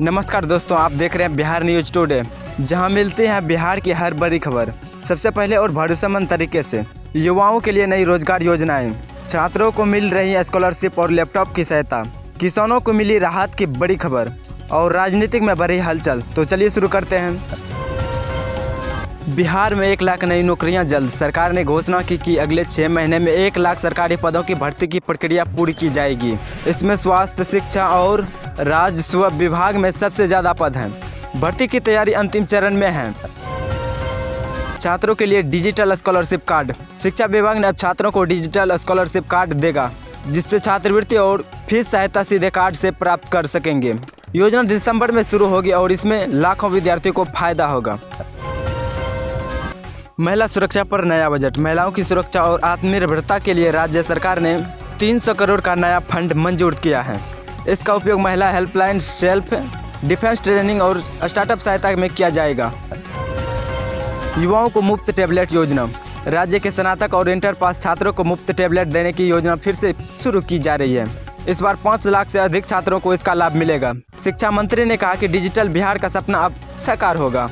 नमस्कार दोस्तों, आप देख रहे हैं बिहार न्यूज टुडे, जहां मिलते हैं बिहार की हर बड़ी खबर सबसे पहले और भरोसेमंद तरीके से। युवाओं के लिए नई रोजगार योजनाएं, छात्रों को मिल रही स्कॉलरशिप और लैपटॉप की सहायता, किसानों को मिली राहत की बड़ी खबर और राजनीतिक में बढ़ी हलचल। तो चलिए शुरू करते हैं। बिहार में 1 लाख नई नौकरियां जल्द। सरकार ने घोषणा की कि अगले 6 महीने में 1 लाख सरकारी पदों की भर्ती की प्रक्रिया पूरी की जाएगी। इसमें स्वास्थ्य, शिक्षा और राजस्व विभाग में सबसे ज़्यादा पद हैं। भर्ती की तैयारी अंतिम चरण में है। छात्रों के लिए डिजिटल स्कॉलरशिप कार्ड। शिक्षा विभाग ने अब छात्रों को डिजिटल स्कॉलरशिप कार्ड देगा, जिससे छात्रवृत्ति और फीस सहायता सीधे कार्ड से प्राप्त कर सकेंगे। योजना दिसंबर में शुरू होगी और इसमें लाखों विद्यार्थियों को फायदा होगा। महिला सुरक्षा पर नया बजट। महिलाओं की सुरक्षा और आत्मनिर्भरता के लिए राज्य सरकार ने 300 करोड़ का नया फंड मंजूर किया है। इसका उपयोग महिला हेल्पलाइन, सेल्फ डिफेंस ट्रेनिंग और स्टार्टअप सहायता में किया जाएगा। युवाओं को मुफ्त टैबलेट योजना। राज्य के स्नातक और इंटर पास छात्रों को मुफ्त टैबलेट देने की योजना फिर से शुरू की जा रही है। इस बार 5 लाख से अधिक छात्रों को इसका लाभ मिलेगा। शिक्षा मंत्री ने कहा कि डिजिटल बिहार का सपना अब साकार होगा।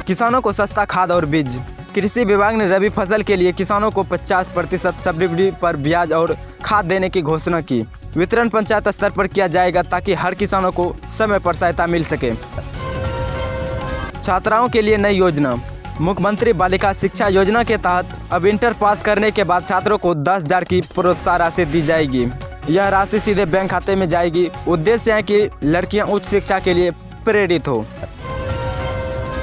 किसानों को सस्ता खाद और बीज। कृषि विभाग ने रबी फसल के लिए किसानों को 50% सब्सिडी पर ब्याज और खाद देने की घोषणा की। वितरण पंचायत स्तर पर किया जाएगा ताकि हर किसानों को समय पर सहायता मिल सके। छात्राओं के लिए नई योजना। मुख्यमंत्री बालिका शिक्षा योजना के तहत अब इंटर पास करने के बाद छात्रों को 10,000 की प्रोत्साहन राशि दी जाएगी। यह राशि सीधे बैंक खाते में जाएगी। उद्देश्य है कि लड़कियां उच्च शिक्षा के लिए प्रेरित हो।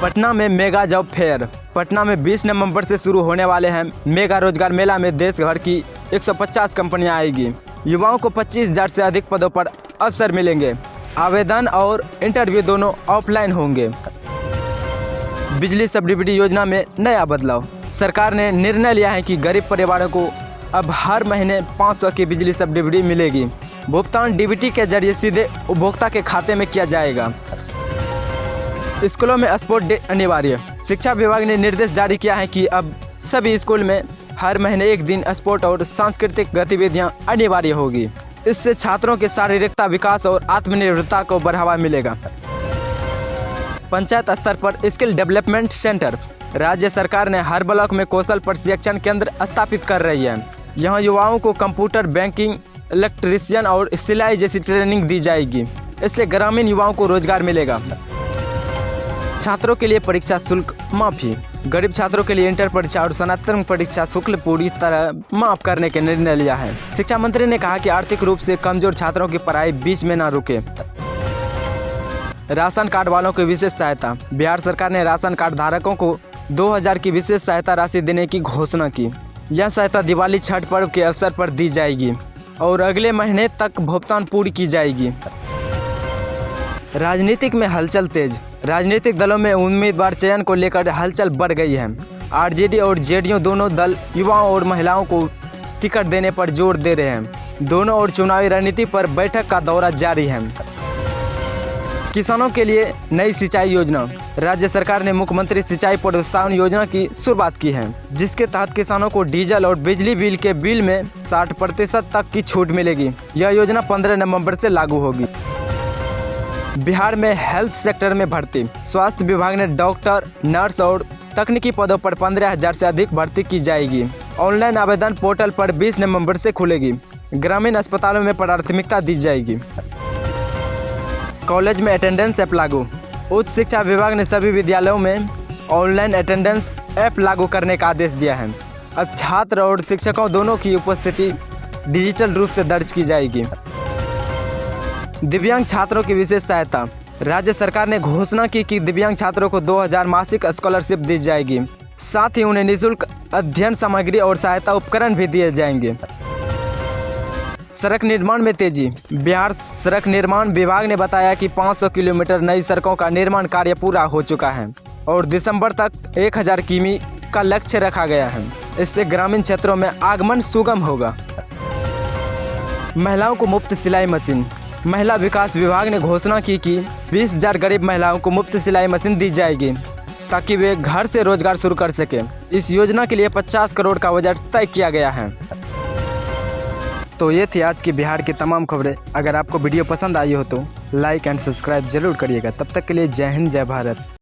पटना में मेगा जॉब फेयर। पटना में 20 नवंबर से शुरू होने वाले हैं मेगा रोजगार मेला में देश भर की 150 कंपनियां आएगी। युवाओं को 25,000 से अधिक पदों पर अवसर मिलेंगे। आवेदन और इंटरव्यू दोनों ऑफलाइन होंगे। बिजली सब्सिडी योजना में नया बदलाव। सरकार ने निर्णय लिया है कि गरीब परिवारों को अब हर महीने 500 की बिजली सब्सिडी मिलेगी। भुगतान डीबीटी के जरिए सीधे उपभोक्ता के खाते में किया जाएगा। स्कूलों में स्पोर्ट डे अनिवार्य। शिक्षा विभाग ने निर्देश जारी किया है कि अब सभी स्कूल में हर महीने एक दिन स्पोर्ट और सांस्कृतिक गतिविधियां अनिवार्य होगी। इससे छात्रों के शारीरिकता विकास और आत्मनिर्भरता को बढ़ावा मिलेगा। पंचायत स्तर पर स्किल डेवलपमेंट सेंटर। राज्य सरकार ने हर ब्लॉक में कौशल प्रशिक्षण केंद्र स्थापित कर रही है। यहाँ युवाओं को कंप्यूटर, बैंकिंग, इलेक्ट्रीशियन और सिलाई जैसी ट्रेनिंग दी जाएगी। इससे ग्रामीण युवाओं को रोजगार मिलेगा। छात्रों के लिए परीक्षा शुल्क माफी। गरीब छात्रों के लिए इंटर परीक्षा और स्नातक परीक्षा शुल्क पूरी तरह माफ करने के निर्णय लिया है। शिक्षा मंत्री ने कहा कि आर्थिक रूप से कमजोर छात्रों की पढ़ाई बीच में न रुके। राशन कार्ड वालों को विशेष सहायता। बिहार सरकार ने राशन कार्ड धारकों को 2,000 की विशेष सहायता राशि देने की घोषणा की। यह सहायता दिवाली, छठ पर्व के अवसर पर दी जाएगी और अगले महीने तक भुगतान पूरी की जाएगी। राजनीतिक में हलचल तेज। राजनीतिक दलों में उम्मीदवार चयन को लेकर हलचल बढ़ गई है। आरजेडी और जेडीयू दोनों दल युवाओं और महिलाओं को टिकट देने पर जोर दे रहे हैं। दोनों और चुनावी रणनीति पर बैठक का दौरा जारी है। किसानों के लिए नई सिंचाई योजना। राज्य सरकार ने मुख्यमंत्री सिंचाई प्रोत्साहन योजना की शुरुआत की है, जिसके तहत किसानों को डीजल और बिजली बिल के बिल में 60% तक की छूट मिलेगी। यह योजना 15 नवंबर से लागू होगी। बिहार में हेल्थ सेक्टर में भर्ती। स्वास्थ्य विभाग ने डॉक्टर, नर्स और तकनीकी पदों पर 15,000 से अधिक भर्ती की जाएगी। ऑनलाइन आवेदन पोर्टल पर 20 नवंबर से खुलेगी। ग्रामीण अस्पतालों में प्राथमिकता दी जाएगी। कॉलेज में अटेंडेंस ऐप लागू। उच्च शिक्षा विभाग ने सभी विद्यालयों में ऑनलाइन अटेंडेंस ऐप लागू करने का आदेश दिया है। अब छात्र और शिक्षकों दोनों की उपस्थिति डिजिटल रूप से दर्ज की जाएगी। दिव्यांग छात्रों की विशेष सहायता। राज्य सरकार ने घोषणा की कि दिव्यांग छात्रों को 2,000 मासिक स्कॉलरशिप दी जाएगी। साथ ही उन्हें निःशुल्क अध्ययन सामग्री और सहायता उपकरण भी दिए जाएंगे। सड़क निर्माण में तेजी। बिहार सड़क निर्माण विभाग ने बताया कि 500 किलोमीटर नई सड़कों का निर्माण कार्य पूरा हो चुका है और दिसंबर तक 1,000 किमी का लक्ष्य रखा गया है। इससे ग्रामीण क्षेत्रों में आगमन सुगम होगा। महिलाओं को मुफ्त सिलाई मशीन। महिला विकास विभाग ने घोषणा की कि 20,000 गरीब महिलाओं को मुफ्त सिलाई मशीन दी जाएगी ताकि वे घर से रोजगार शुरू कर सकें। इस योजना के लिए 50 करोड़ का बजट तय किया गया है। तो ये थी आज की बिहार की तमाम खबरें। अगर आपको वीडियो पसंद आई हो तो लाइक एंड सब्सक्राइब जरूर करिएगा। तब तक के लिए जय हिंद, जय भारत।